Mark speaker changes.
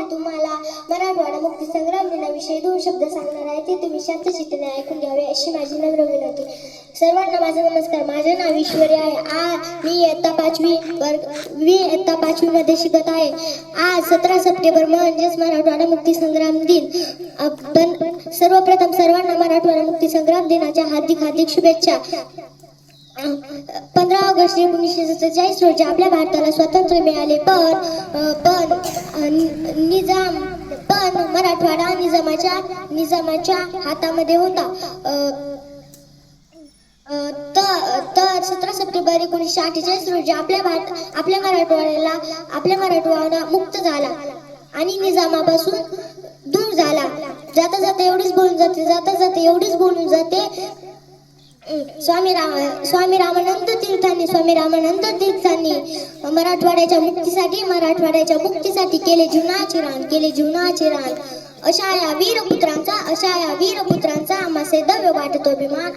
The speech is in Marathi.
Speaker 1: मी तुम्हाला मराठवाडा मुक्ती संग्राम दिनाविषयी 2 शब्द सांगणार आहे. ते तुम्ही शांतचित्ताने ऐकून घ्यावे अशी माझी नम्र विनंती. सर्वांना माझा नमस्कार. माझे नाव ईश्वरी आहे. मी इयत्ता 5वी मध्ये शिकत आहे. आज 17 सप्टेंबर म्हणजेच मराठवाडा मुक्ती संग्राम दिन. आपण सर्वप्रथम सर्वांना मराठवाडा मुक्ती संग्राम दिनाच्या हार्दिक शुभेच्छा. 15 ऑगस्ट 1947 रोजी आपल्या भारताला स्वातंत्र्य मिळाले, पण मराठवाडा निजामाच्या हातामध्ये होता. तर 17 सप्टेंबर 1948 रोजी आपल्या मराठवाडा मुक्त झाला आणि निजामापासून दूर झाला. जाता जाता एवढीच बोलून जाते स्वामी रामानंद तीर्थांनी मराठवाड्याच्या मुक्तीसाठी केले जीवनाचे रान. अशा या वीरपुत्रांचा आम्हासे दव्य वाटतो अभिमान.